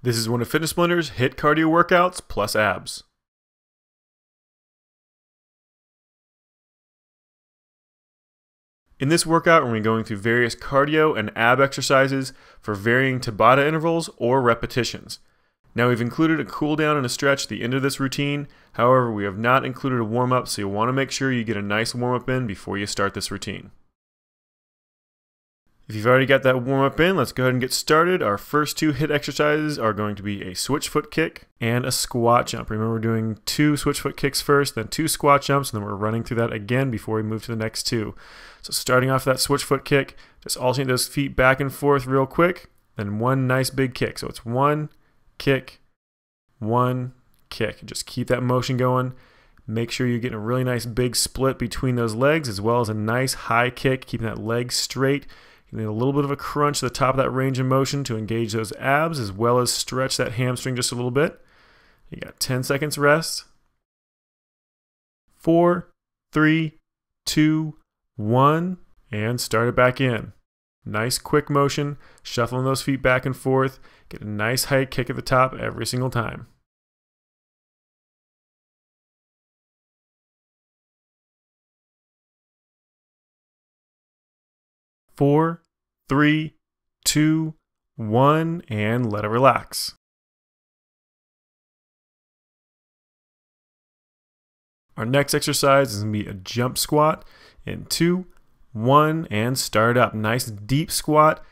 This is one of Fitness Blender's HIIT cardio workouts plus abs. In this workout, we're going to be going through various cardio and ab exercises for varying Tabata intervals or repetitions. Now we've included a cool down and a stretch at the end of this routine. However, we have not included a warm up, so you'll want to make sure you get a nice warm up in before you start this routine. If you've already got that warm up in, let's go ahead and get started. Our first two HIIT exercises are going to be a switchfoot kick and a squat jump. Remember, we're doing 2 switchfoot kicks first, then 2 squat jumps, and then we're running through that again before we move to the next 2. So starting off that switchfoot kick, just alternate those feet back and forth real quick, then one nice big kick. So it's 1 kick, 1 kick. Just keep that motion going. Make sure you're getting a really nice big split between those legs, as well as a nice high kick, keeping that leg straight. You need a little bit of a crunch at the top of that range of motion to engage those abs, as well as stretch that hamstring just a little bit. You got 10 seconds rest. 4, 3, 2, 1, and start it back in. Nice quick motion, shuffling those feet back and forth. Get a nice high kick at the top every single time. Four, 3, 2, 1, and let it relax. Our next exercise is going to be a jump squat in 2, 1, and start up. Nice deep squat.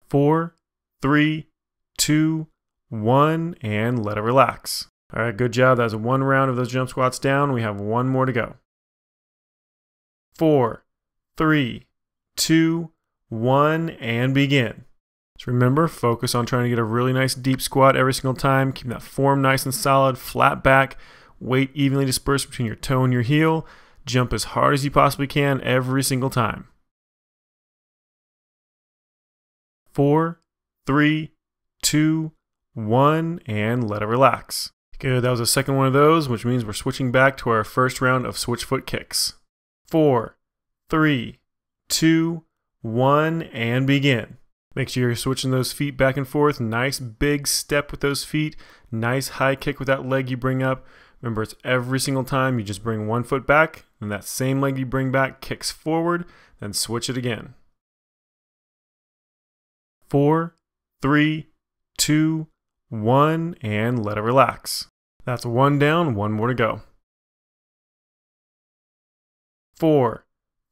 Four, 3, 2, 1, and let it relax. All right, good job. That was 1 round of those jump squats down. We have 1 more to go. 4, 3, 2, 1, and begin. So remember, focus on trying to get a really nice deep squat every single time. Keep that form nice and solid, flat back, weight evenly dispersed between your toe and your heel. Jump as hard as you possibly can every single time. 4, 3, 2, 1, and let it relax. Good, that was the second one of those, which means we're switching back to our first round of switchfoot kicks. 4, 3, 2, 1, and begin. Make sure you're switching those feet back and forth. Nice big step with those feet. Nice high kick with that leg you bring up. Remember, it's every single time you just bring 1 foot back, and that same leg you bring back kicks forward, then switch it again. 4, 3, 2, 1, and let it relax. That's 1 down, 1 more to go. 4,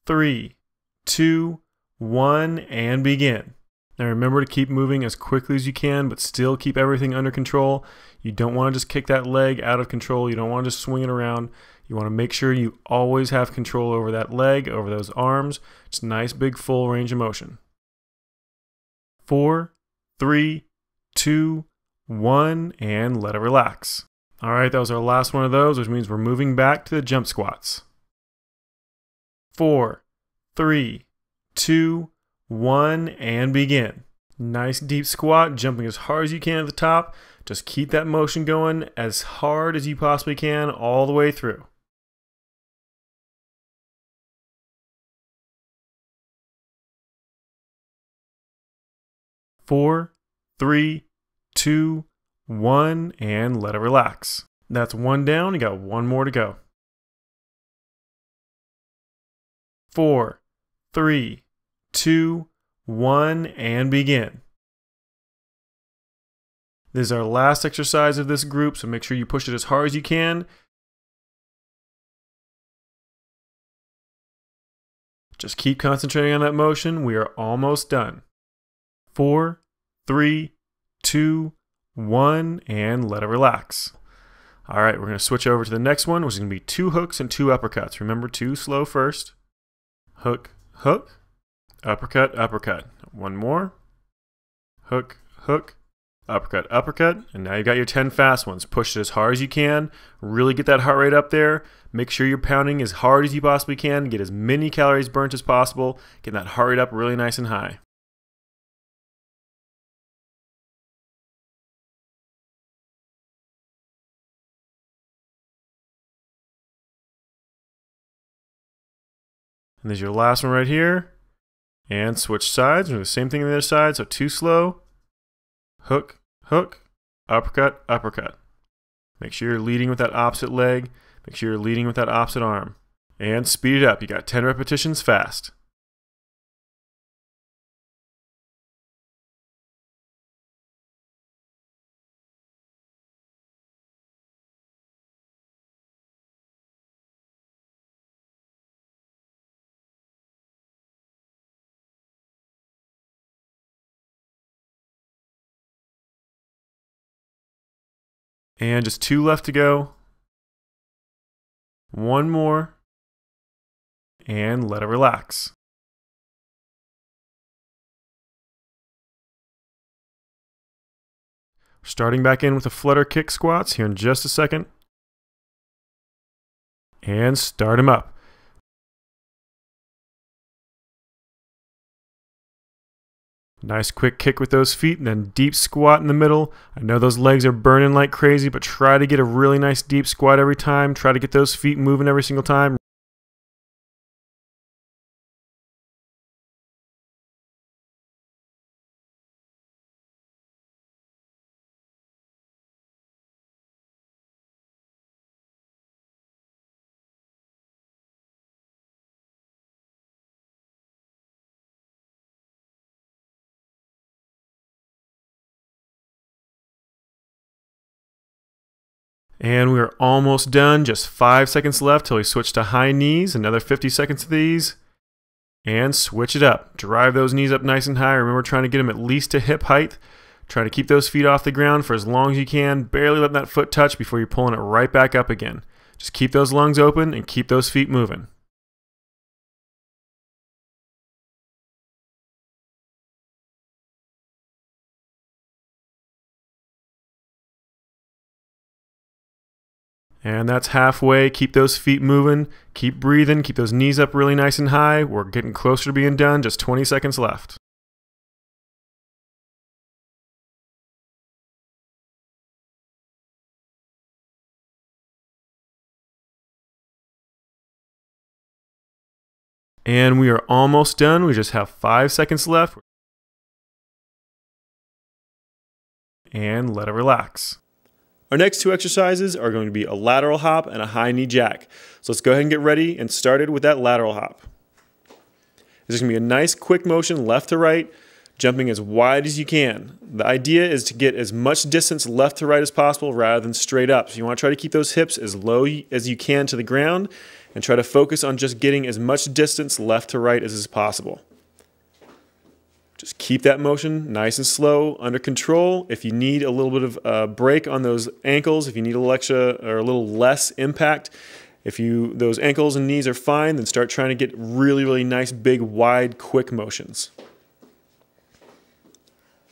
3, 2, 1, and begin. Now remember to keep moving as quickly as you can, but still keep everything under control. You don't want to just kick that leg out of control. You don't want to just swing it around. You want to make sure you always have control over that leg, over those arms. Just nice, big, full range of motion. 4, 3, 2, 1, and let it relax. All right, that was our last one of those, which means we're moving back to the jump squats. 4, 3, 2, 1, and begin. Nice deep squat, jumping as hard as you can at the top. Just keep that motion going as hard as you possibly can all the way through. 4, 3, 2, 1, and let it relax. That's 1 down. You got 1 more to go. 4, 3, 2, 1, and begin. This is our last exercise of this group, so make sure you push it as hard as you can. Just keep concentrating on that motion. We are almost done. 4, 3, 2, 1, and let it relax. All right, we're going to switch over to the next one, which is going to be 2 hooks and 2 uppercuts. Remember, 2 slow first. Hook, hook, uppercut, uppercut. 1 more. Hook, hook, uppercut, uppercut. And now you've got your 10 fast ones. Push it as hard as you can. Really get that heart rate up there. Make sure you're pounding as hard as you possibly can. Get as many calories burnt as possible. Get that heart rate up really nice and high. And there's your last one right here. And switch sides. We're doing the same thing on the other side. So 2 slow. Hook, hook, uppercut, uppercut. Make sure you're leading with that opposite leg. Make sure you're leading with that opposite arm. And speed it up. You got 10 repetitions fast. And just 2 left to go. 1 more. And let it relax. Starting back in with the Flutterkick Squats here in just a second. And start them up. Nice quick kick with those feet, and then deep squat in the middle. I know those legs are burning like crazy, but try to get a really nice deep squat every time. Try to get those feet moving every single time. And we are almost done. Just 5 seconds left till we switch to high knees. Another 50 seconds of these. And switch it up. Drive those knees up nice and high. Remember, trying to get them at least to hip height. Try to keep those feet off the ground for as long as you can. Barely letting that foot touch before you're pulling it right back up again. Just keep those lungs open and keep those feet moving. And that's halfway. Keep those feet moving. Keep breathing. Keep those knees up really nice and high. We're getting closer to being done. Just 20 seconds left. And we are almost done. We just have 5 seconds left. And let it relax. Our next 2 exercises are going to be a lateral hop and a high knee jack. So let's go ahead and get ready and started with that lateral hop. This is going to be a nice quick motion left to right, jumping as wide as you can. The idea is to get as much distance left to right as possible rather than straight up. So you want to try to keep those hips as low as you can to the ground and try to focus on just getting as much distance left to right as is possible. Just keep that motion nice and slow, under control. If you need a little bit of a break on those ankles, if you need a little extra or a little less impact, if those ankles and knees are fine, then start trying to get really, really nice, big, wide, quick motions.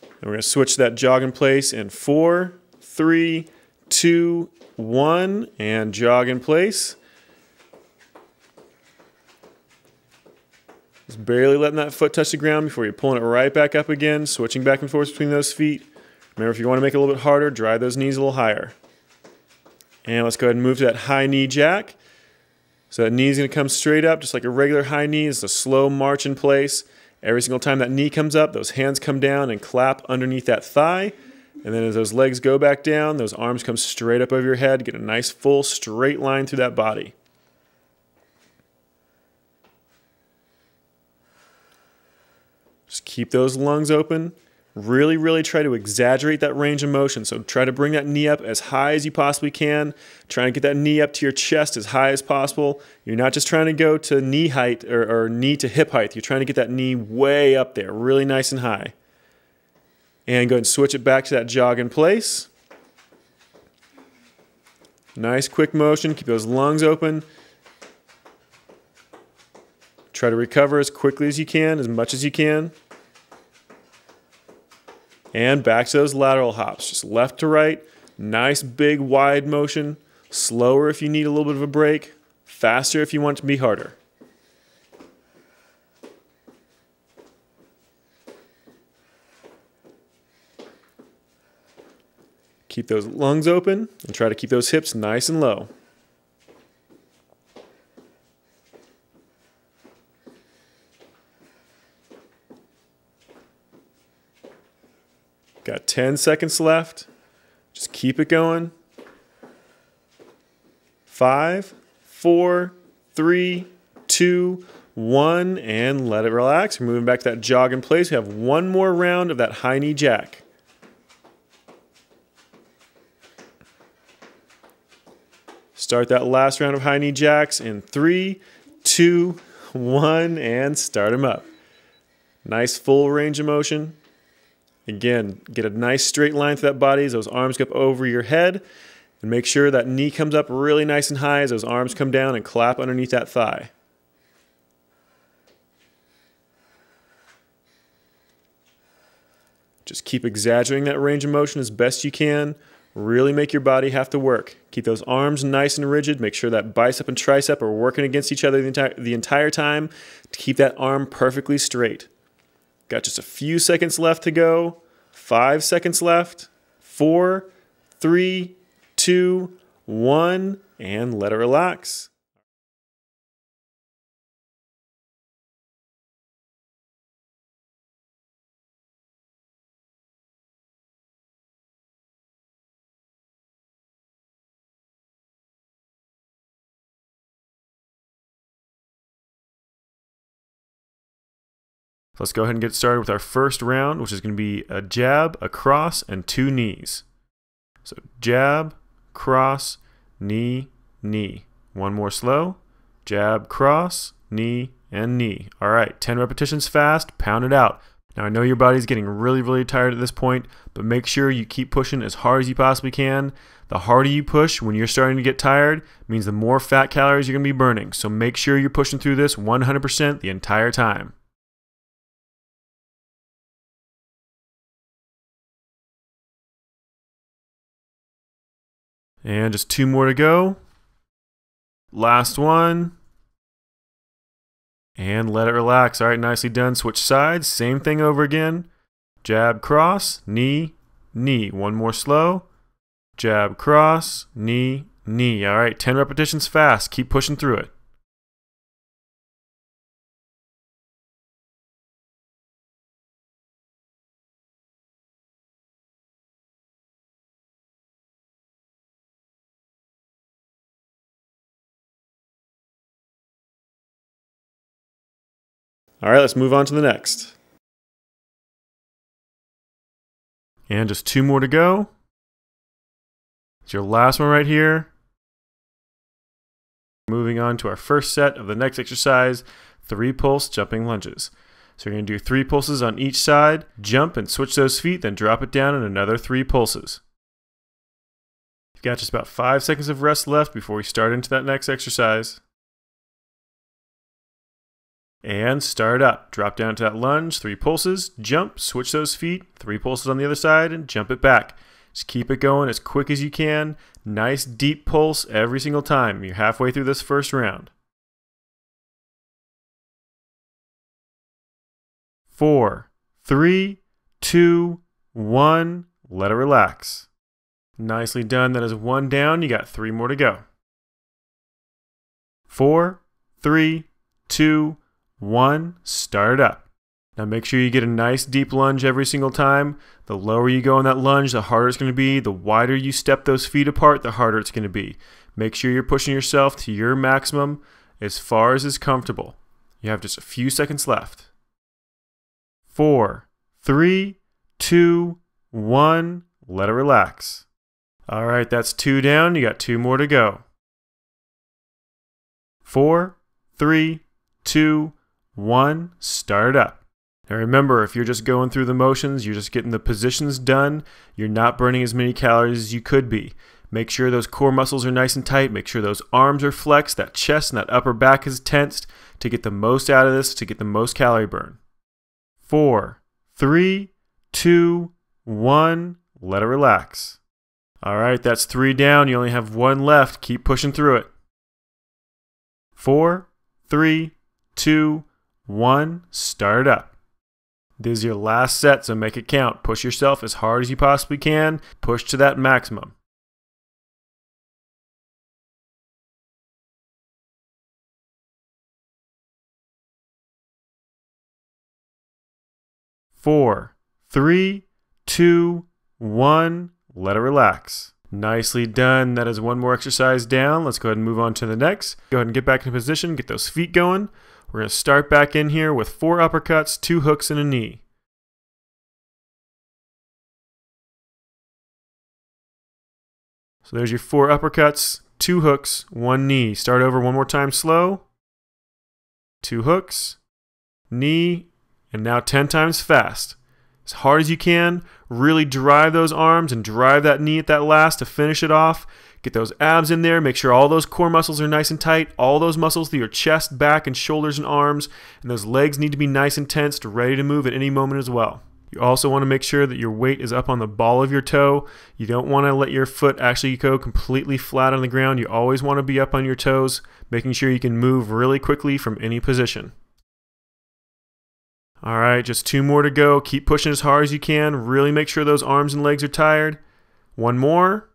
And we're going to switch that jog in place in 4, 3, 2, 1, and jog in place. Just barely letting that foot touch the ground before you're pulling it right back up again, switching back and forth between those feet. Remember, if you want to make it a little bit harder, drive those knees a little higher. And let's go ahead and move to that high knee jack. So that knee is going to come straight up, just like a regular high knee. It's a slow march in place. Every single time that knee comes up, those hands come down and clap underneath that thigh. And then as those legs go back down, those arms come straight up over your head. Get a nice full straight line through that body. Just keep those lungs open. Really, really try to exaggerate that range of motion. So try to bring that knee up as high as you possibly can. Try and get that knee up to your chest as high as possible. You're not just trying to go to knee height or knee to hip height. You're trying to get that knee way up there, really nice and high. And go ahead and switch it back to that jog in place. Nice quick motion. Keep those lungs open. Try to recover as quickly as you can, as much as you can. And back to those lateral hops, just left to right, nice big wide motion, slower if you need a little bit of a break, faster if you want it to be harder. Keep those lungs open and try to keep those hips nice and low. Got 10 seconds left. Just keep it going. 5, 4, 3, 2, 1, and let it relax. We're moving back to that jog in place. We have one more round of that high knee jack. Start that last round of high knee jacks in 3, 2, 1, and start them up. Nice full range of motion. Again, get a nice straight line through that body as those arms go up over your head. And make sure that knee comes up really nice and high as those arms come down and clap underneath that thigh. Just keep exaggerating that range of motion as best you can. Really make your body have to work. Keep those arms nice and rigid. Make sure that bicep and tricep are working against each other the entire time to keep that arm perfectly straight. Got just a few seconds left to go. 5 seconds left. 4, 3, 2, 1, and let it relax. So let's go ahead and get started with our first round, which is going to be a jab, a cross, and 2 knees. So jab, cross, knee, knee. One more slow. Jab, cross, knee, and knee. All right, 10 repetitions fast, pound it out. Now I know your body's getting really tired at this point, but make sure you keep pushing as hard as you possibly can. The harder you push when you're starting to get tired means the more fat calories you're going to be burning. So make sure you're pushing through this 100% the entire time. And just 2 more to go. Last one. And let it relax. All right, nicely done. Switch sides. Same thing over again. Jab, cross, knee, knee. One more slow. Jab, cross, knee, knee. All right, 10 repetitions fast. Keep pushing through it. All right, let's move on to the next. And just 2 more to go. It's your last one right here. Moving on to our first set of the next exercise, 3 pulse jumping lunges. So you're going to do 3 pulses on each side, jump and switch those feet, then drop it down in another 3 pulses. You've got just about 5 seconds of rest left before we start into that next exercise. And start up. Drop down to that lunge, 3 pulses, jump, switch those feet, 3 pulses on the other side, and jump it back. Just keep it going as quick as you can. Nice deep pulse every single time. You're halfway through this first round. 4, 3, 2, 1. Let it relax. Nicely done. That is 1 down. You got 3 more to go. 4, 3, 2, 1. Start it up. Now make sure you get a nice deep lunge every single time. The lower you go in that lunge, the harder it's going to be. The wider you step those feet apart, the harder it's going to be. Make sure you're pushing yourself to your maximum as far as is comfortable. You have just a few seconds left. 4, 3, 2, 1. Let it relax. All right, that's 2 down. You got 2 more to go. 4, 3, 2, 1. Start up. Now remember, if you're just going through the motions, you're just getting the positions done, you're not burning as many calories as you could be. Make sure those core muscles are nice and tight. Make sure those arms are flexed, that chest and that upper back is tensed to get the most out of this, to get the most calorie burn. 4, 3, 2, 1. Let it relax. All right, that's 3 down. You only have 1 left. Keep pushing through it. 4, 3, 2, 1. Start it up. This is your last set, so make it count. Push yourself as hard as you possibly can. Push to that maximum. Four, 3, 2, 1. Let it relax. Nicely done. That is one more exercise down. Let's go ahead and move on to the next. Go ahead and get back in position. Get those feet going. We're going to start back in here with 4 uppercuts, 2 hooks, and a knee. So there's your 4 uppercuts, 2 hooks, 1 knee. Start over one more time slow. 2 hooks, knee, and now 10 times fast. As hard as you can, really drive those arms and drive that knee at that last to finish it off. Get those abs in there. Make sure all those core muscles are nice and tight. All those muscles through your chest, back, and shoulders and arms. And those legs need to be nice and tensed, ready to move at any moment as well. You also want to make sure that your weight is up on the ball of your toe. You don't want to let your foot actually go completely flat on the ground. You always want to be up on your toes, making sure you can move really quickly from any position. All right, just 2 more to go. Keep pushing as hard as you can. Really make sure those arms and legs are tired. 1 more.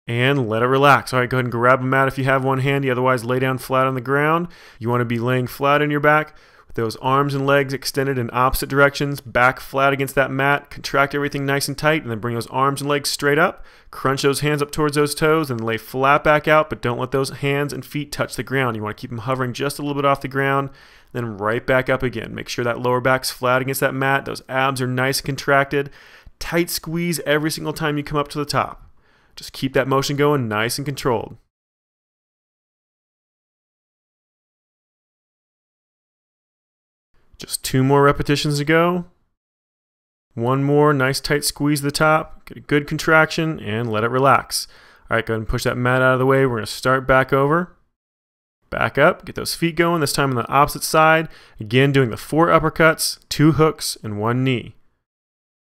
And let it relax. All right, go ahead and grab a mat if you have one handy. Otherwise, lay down flat on the ground. You want to be laying flat on your back with those arms and legs extended in opposite directions. Back flat against that mat. Contract everything nice and tight, and then bring those arms and legs straight up. Crunch those hands up towards those toes, and lay flat back out, but don't let those hands and feet touch the ground. You want to keep them hovering just a little bit off the ground. Then right back up again. Make sure that lower back's flat against that mat. Those abs are nice and contracted. Tight squeeze every single time you come up to the top. Just keep that motion going nice and controlled. Just 2 more repetitions to go. 1 more nice tight squeeze at the top. Get a good contraction and let it relax. All right, go ahead and push that mat out of the way. We're going to start back over. Back up, get those feet going, this time on the opposite side. Again, doing the 4 uppercuts, 2 hooks, and 1 knee.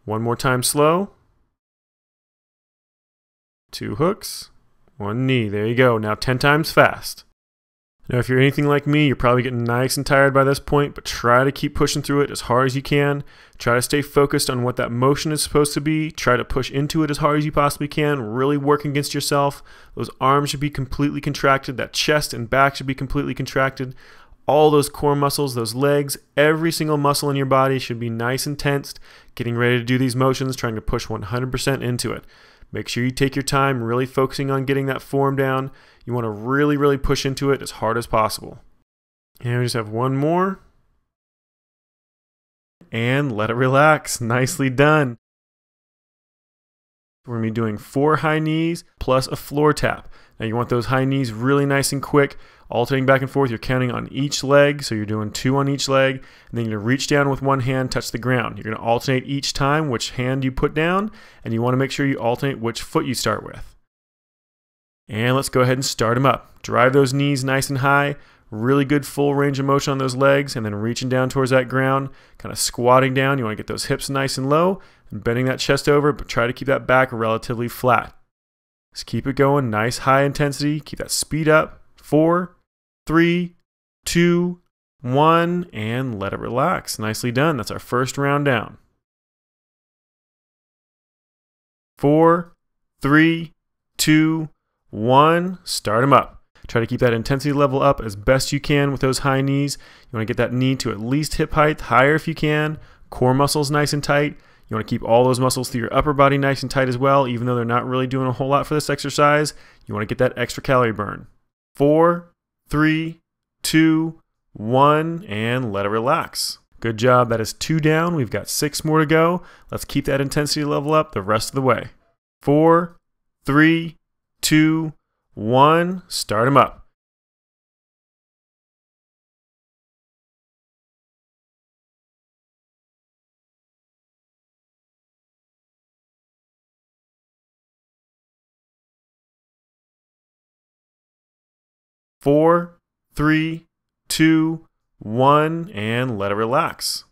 1 more time slow. 2 hooks, 1 knee. There you go. Now 10 times fast. Now, if you're anything like me, you're probably getting nice and tired by this point, but try to keep pushing through it as hard as you can. Try to stay focused on what that motion is supposed to be. Try to push into it as hard as you possibly can. Really work against yourself. Those arms should be completely contracted. That chest and back should be completely contracted. All those core muscles, those legs, every single muscle in your body should be nice and tensed. Getting ready to do these motions, trying to push 100% into it. Make sure you take your time, really focusing on getting that form down. You want to really, really push into it as hard as possible. And we just have 1 more. And let it relax. Nicely done. We're going to be doing 4 high knees plus a floor tap. Now you want those high knees really nice and quick, alternating back and forth. You're counting on each leg, so you're doing 2 on each leg. And then you're going to reach down with one hand, touch the ground. You're going to alternate each time which hand you put down, and you want to make sure you alternate which foot you start with. And let's go ahead and start them up. Drive those knees nice and high. Really good full range of motion on those legs, and then reaching down towards that ground, kind of squatting down. You want to get those hips nice and low and bending that chest over, but try to keep that back relatively flat. Just keep it going. Nice high intensity. Keep that speed up. 4, 3, 2, 1, and let it relax. Nicely done. That's our first round down. 4, 3, 2, 1. Start them up. Try to keep that intensity level up as best you can with those high knees. You want to get that knee to at least hip height, higher if you can. Core muscles nice and tight. You want to keep all those muscles through your upper body nice and tight as well, even though they're not really doing a whole lot for this exercise. You want to get that extra calorie burn. 4, 3, 2, 1, and let it relax. Good job. That is 2 down. We've got 6 more to go. Let's keep that intensity level up the rest of the way. 4, 3, 2, 1. Start them up. 4, 3, 2, 1, and let it relax.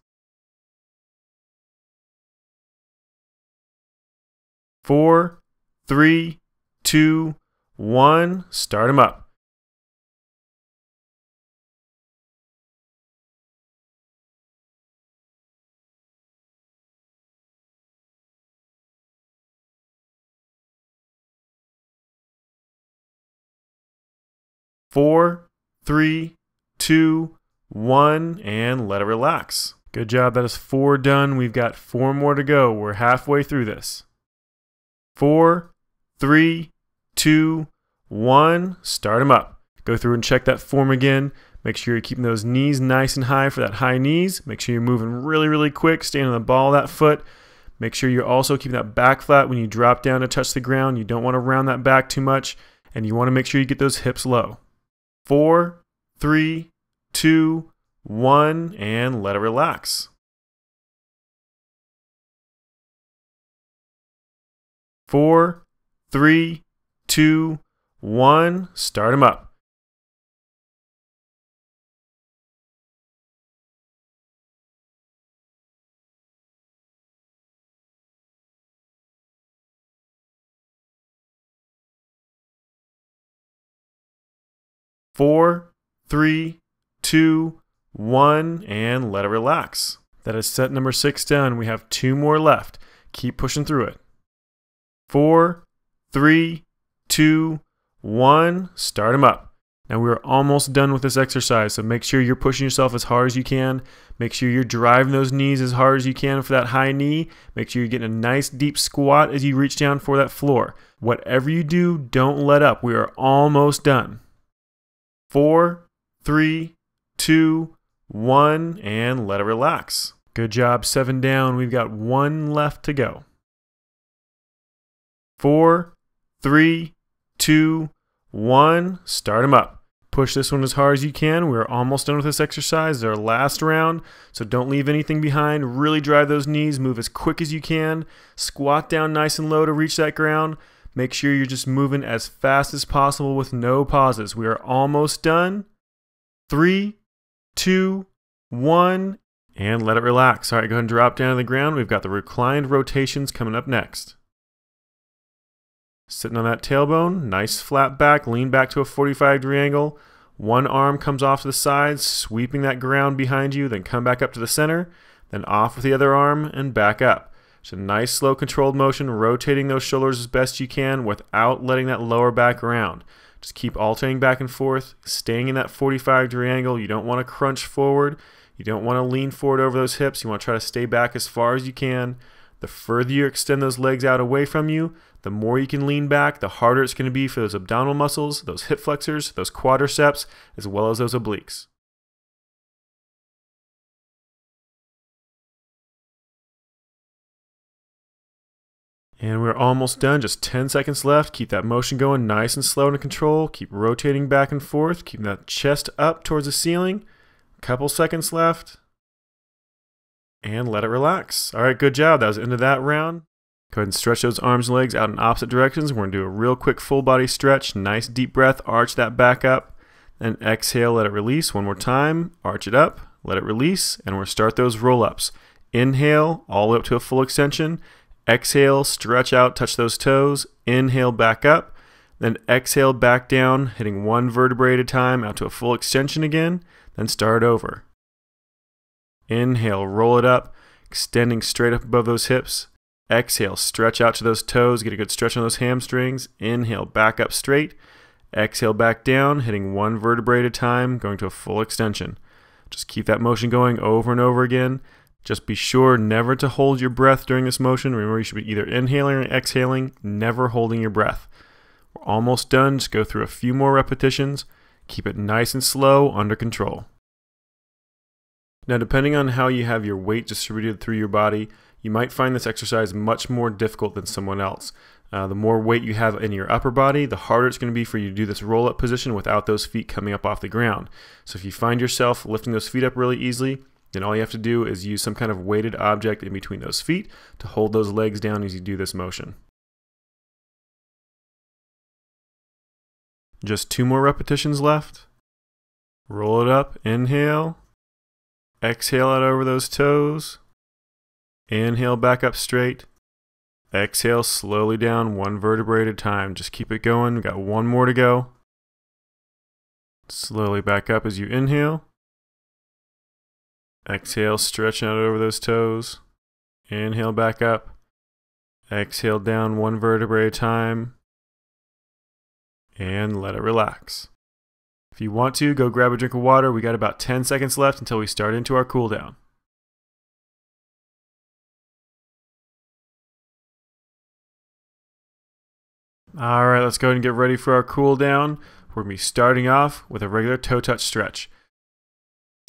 4, 3, 2, 1. Start them up. 4, 3, 2, 1, and let it relax. Good job. That is 4 done. We've got 4 more to go. We're halfway through this. 4, 3, 2, 1. Start them up. Go through and check that form again. Make sure you're keeping those knees nice and high for that high knees. Make sure you're moving really, really quick. Staying on the ball of that foot. Make sure you're also keeping that back flat when you drop down to touch the ground. You don't want to round that back too much. And you want to make sure you get those hips low. 4, 3, 2, 1, and let it relax. 4, 3, 2, 1. Start them up. Four, 3, 2, 1, and let it relax. That is set number 6 done. We have 2 more left. Keep pushing through it. 4, 3, 2, 1. Start them up. Now we're almost done with this exercise, so make sure you're pushing yourself as hard as you can. Make sure you're driving those knees as hard as you can for that high knee. Make sure you're getting a nice deep squat as you reach down for that floor. Whatever you do, don't let up. We are almost done. 4, 3, 2, 1, and let it relax. Good job. 7 down. We've got 1 left to go. 4, 3, 2, 1. Start them up. Push this one as hard as you can. We're almost done with this exercise. It's our last round, so don't leave anything behind. Really drive those knees. Move as quick as you can. Squat down nice and low to reach that ground. Make sure you're just moving as fast as possible with no pauses. We are almost done. 3, 2, 1, and let it relax. All right, go ahead and drop down to the ground. We've got the reclined rotations coming up next. Sitting on that tailbone, nice flat back, lean back to a 45-degree angle. One arm comes off to the side, sweeping that ground behind you, then come back up to the center, then off with the other arm and back up. Just a nice, slow, controlled motion, rotating those shoulders as best you can without letting that lower back round. Just keep alternating back and forth, staying in that 45-degree angle. You don't want to crunch forward. You don't want to lean forward over those hips. You want to try to stay back as far as you can. The further you extend those legs out away from you, the more you can lean back, the harder it's going to be for those abdominal muscles, those hip flexors, those quadriceps, as well as those obliques. And we're almost done, just 10 seconds left. Keep that motion going nice and slow and in control. Keep rotating back and forth, keeping that chest up towards the ceiling. Couple seconds left. And let it relax. All right, good job. That was the end of that round. Go ahead and stretch those arms and legs out in opposite directions. We're going to do a real quick full body stretch. Nice deep breath, arch that back up. Then exhale, let it release. One more time, arch it up, let it release. And we're going to start those roll-ups. Inhale, all the way up to a full extension. Exhale, stretch out, touch those toes. Inhale, back up. Then exhale, back down, hitting one vertebrae at a time out to a full extension again. Then start over. Inhale, roll it up, extending straight up above those hips. Exhale, stretch out to those toes, get a good stretch on those hamstrings. Inhale, back up straight. Exhale, back down, hitting one vertebrae at a time, going to a full extension. Just keep that motion going over and over again. Just be sure never to hold your breath during this motion. Remember, you should be either inhaling or exhaling, never holding your breath. We're almost done. Just go through a few more repetitions. Keep it nice and slow, under control. Now, depending on how you have your weight distributed through your body, you might find this exercise much more difficult than someone else. The more weight you have in your upper body, the harder it's going to be for you to do this roll-up position without those feet coming up off the ground. So if you find yourself lifting those feet up really easily, then all you have to do is use some kind of weighted object in between those feet to hold those legs down as you do this motion. Just 2 more repetitions left. Roll it up, inhale. Exhale out over those toes. Inhale back up straight. Exhale slowly down, one vertebrae at a time. Just keep it going. We've got 1 more to go. Slowly back up as you inhale. Exhale, stretching out over those toes. Inhale back up. Exhale down, one vertebrae at a time. And let it relax. If you want to, go grab a drink of water. We got about 10 seconds left until we start into our cool down. All right, let's go ahead and get ready for our cool down. We're going to be starting off with a regular toe touch stretch.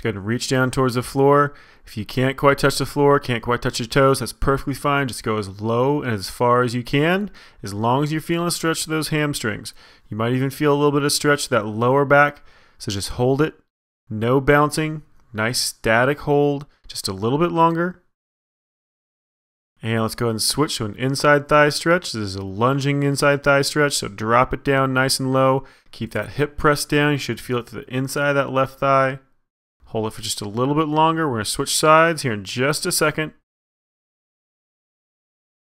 Go ahead and reach down towards the floor. If you can't quite touch the floor, can't quite touch your toes, that's perfectly fine. Just go as low and as far as you can, as long as you're feeling a stretch to those hamstrings. You might even feel a little bit of stretch to that lower back, so just hold it. No bouncing, nice static hold, just a little bit longer. And let's go ahead and switch to an inside thigh stretch. This is a lunging inside thigh stretch, so drop it down nice and low. Keep that hip pressed down. You should feel it to the inside of that left thigh. Hold it for just a little bit longer. We're going to switch sides here in just a second.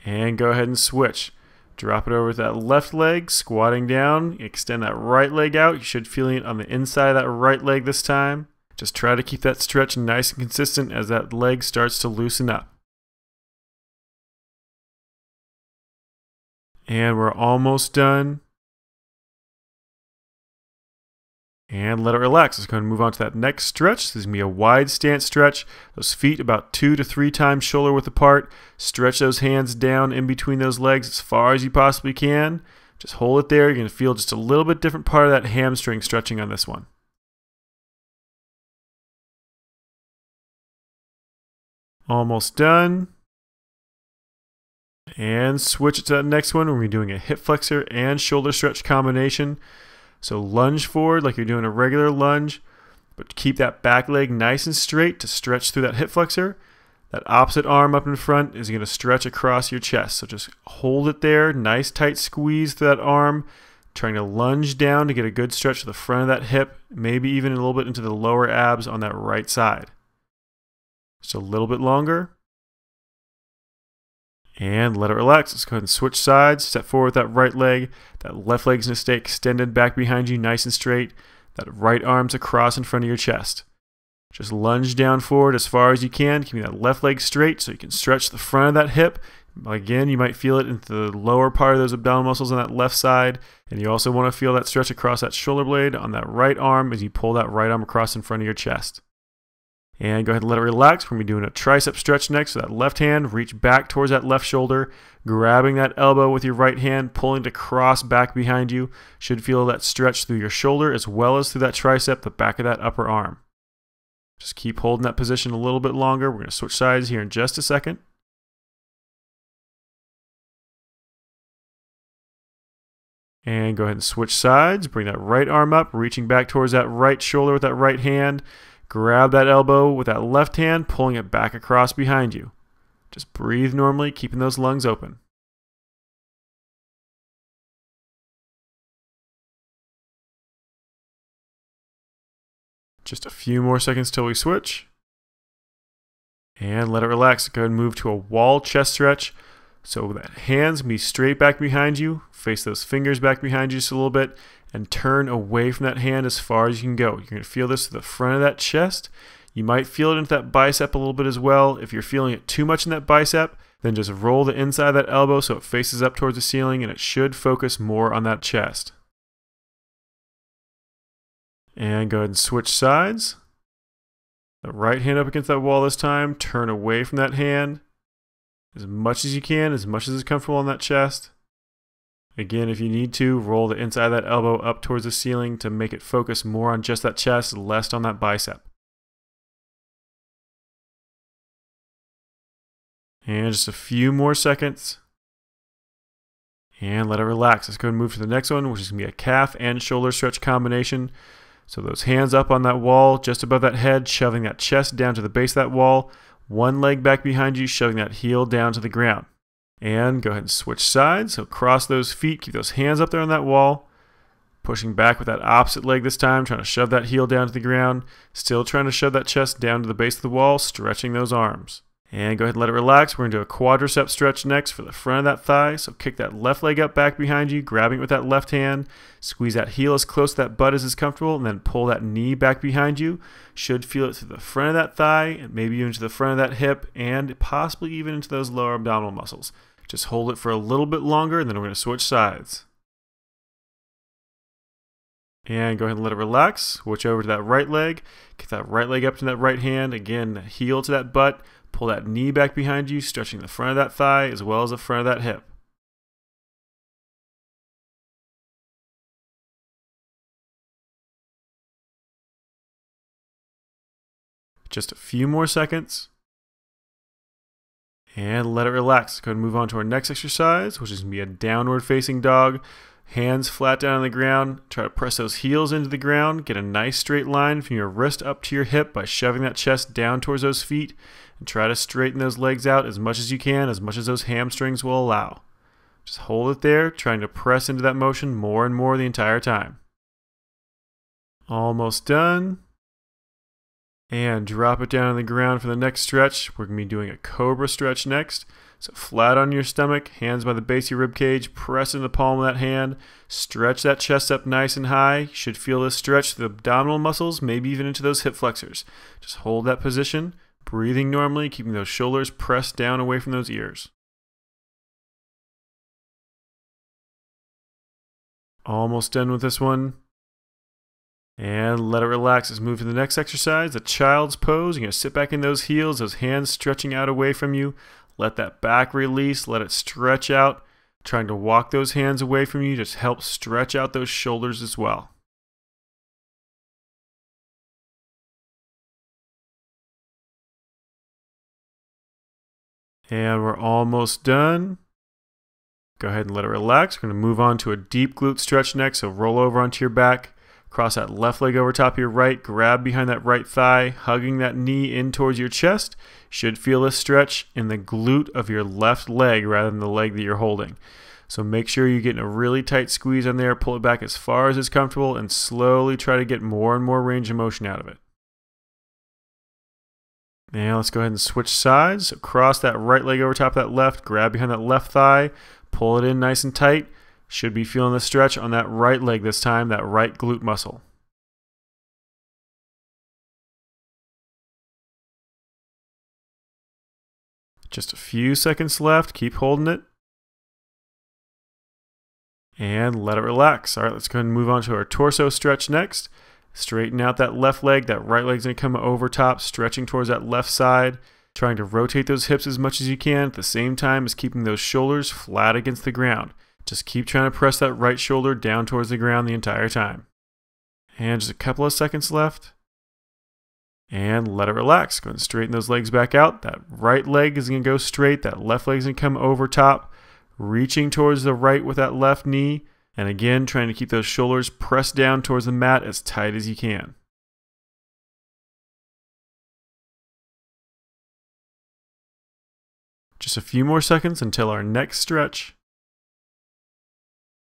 And go ahead and switch. Drop it over to that left leg, squatting down. Extend that right leg out. You should feel it on the inside of that right leg this time. Just try to keep that stretch nice and consistent as that leg starts to loosen up. And we're almost done. And let it relax. Let's go ahead and move on to that next stretch. This is going to be a wide stance stretch. Those feet about 2 to 3 times shoulder width apart. Stretch those hands down in between those legs as far as you possibly can. Just hold it there. You're going to feel just a little bit different part of that hamstring stretching on this one. Almost done. And switch it to that next one. We're going to be doing a hip flexor and shoulder stretch combination. So lunge forward like you're doing a regular lunge, but keep that back leg nice and straight to stretch through that hip flexor. That opposite arm up in front is going to stretch across your chest. So just hold it there, nice tight squeeze through that arm, trying to lunge down to get a good stretch to the front of that hip, maybe even a little bit into the lower abs on that right side. Just a little bit longer. And let it relax. Let's go ahead and switch sides. Step forward with that right leg. That left leg's going to stay extended back behind you, nice and straight. That right arm's across in front of your chest. Just lunge down forward as far as you can, keeping that left leg straight so you can stretch the front of that hip. Again, you might feel it into the lower part of those abdominal muscles on that left side. And you also want to feel that stretch across that shoulder blade on that right arm as you pull that right arm across in front of your chest. And go ahead and let it relax. We're going to be doing a tricep stretch next. So that left hand, reach back towards that left shoulder, grabbing that elbow with your right hand, pulling to cross back behind you. Should feel that stretch through your shoulder as well as through that tricep, the back of that upper arm. Just keep holding that position a little bit longer. We're going to switch sides here in just a second. And go ahead and switch sides. Bring that right arm up, reaching back towards that right shoulder with that right hand. Grab that elbow with that left hand, pulling it back across behind you. Just breathe normally, keeping those lungs open. Just a few more seconds till we switch. And let it relax. Go ahead and move to a wall chest stretch. So that hands can be straight back behind you. Face those fingers back behind you just a little bit. And turn away from that hand as far as you can go. You're going to feel this to the front of that chest. You might feel it into that bicep a little bit as well. If you're feeling it too much in that bicep, then just roll the inside of that elbow so it faces up towards the ceiling and it should focus more on that chest. And go ahead and switch sides. The right hand up against that wall this time. Turn away from that hand as much as you can, as much as is comfortable on that chest. Again, if you need to, roll the inside of that elbow up towards the ceiling to make it focus more on just that chest, less on that bicep. And just a few more seconds. And let it relax. Let's go and move to the next one, which is going to be a calf and shoulder stretch combination. So those hands up on that wall, just above that head, shoving that chest down to the base of that wall. One leg back behind you, shoving that heel down to the ground. And go ahead and switch sides. So cross those feet, keep those hands up there on that wall. Pushing back with that opposite leg this time, trying to shove that heel down to the ground. Still trying to shove that chest down to the base of the wall, stretching those arms. And go ahead and let it relax. We're going to do a quadricep stretch next for the front of that thigh. So kick that left leg up back behind you, grabbing it with that left hand. Squeeze that heel as close to that butt as is comfortable, and then pull that knee back behind you. Should feel it to the front of that thigh, and maybe even to the front of that hip, and possibly even into those lower abdominal muscles. Just hold it for a little bit longer, and then we're going to switch sides. And go ahead and let it relax. Switch over to that right leg. Get that right leg up to that right hand. Again, heel to that butt. Pull that knee back behind you, stretching the front of that thigh as well as the front of that hip. Just a few more seconds. And let it relax. Go ahead and move on to our next exercise, which is going to be a downward facing dog. Hands flat down on the ground. Try to press those heels into the ground. Get a nice straight line from your wrist up to your hip by shoving that chest down towards those feet. And try to straighten those legs out as much as you can, as much as those hamstrings will allow. Just hold it there, trying to press into that motion more and more the entire time. Almost done. And drop it down on the ground for the next stretch. We're going to be doing a Cobra Stretch next. So flat on your stomach, hands by the base of your rib cage, press in the palm of that hand, stretch that chest up nice and high. You should feel this stretch through the abdominal muscles, maybe even into those hip flexors. Just hold that position, breathing normally, keeping those shoulders pressed down away from those ears. Almost done with this one. And let it relax. Let's move to the next exercise, the child's pose. You're going to sit back in those heels, those hands stretching out away from you. Let that back release, let it stretch out. Trying to walk those hands away from you just helps stretch out those shoulders as well. And we're almost done. Go ahead and let it relax. We're going to move on to a deep glute stretch next. So roll over onto your back. Cross that left leg over top of your right, grab behind that right thigh, hugging that knee in towards your chest. Should feel a stretch in the glute of your left leg rather than the leg that you're holding. So make sure you're getting a really tight squeeze on there, pull it back as far as is comfortable, and slowly try to get more and more range of motion out of it. Now let's go ahead and switch sides. So cross that right leg over top of that left, grab behind that left thigh, pull it in nice and tight. Should be feeling the stretch on that right leg this time, that right glute muscle. Just a few seconds left. Keep holding it. And let it relax. All right, let's go ahead and move on to our torso stretch next. Straighten out that left leg. That right leg's going to come over top, stretching towards that left side. Trying to rotate those hips as much as you can at the same time as keeping those shoulders flat against the ground. Just keep trying to press that right shoulder down towards the ground the entire time. And just a couple of seconds left. And let it relax. Go ahead and straighten those legs back out. That right leg is going to go straight. That left leg is going to come over top. Reaching towards the right with that left knee. And again, trying to keep those shoulders pressed down towards the mat as tight as you can. Just a few more seconds until our next stretch.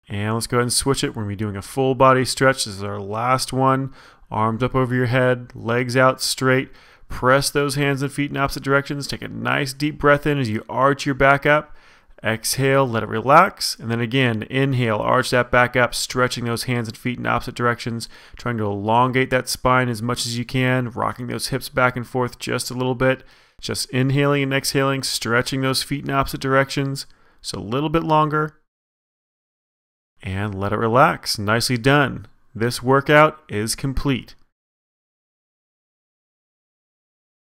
And let's go ahead and switch it. We're going to be doing a full body stretch. This is our last one. Arms up over your head, legs out straight. Press those hands and feet in opposite directions. Take a nice deep breath in as you arch your back up. Exhale, let it relax. And then again, inhale, arch that back up, stretching those hands and feet in opposite directions. Trying to elongate that spine as much as you can. Rocking those hips back and forth just a little bit. Just inhaling and exhaling, stretching those feet in opposite directions. So a little bit longer. And let it relax. Nicely done. This workout is complete.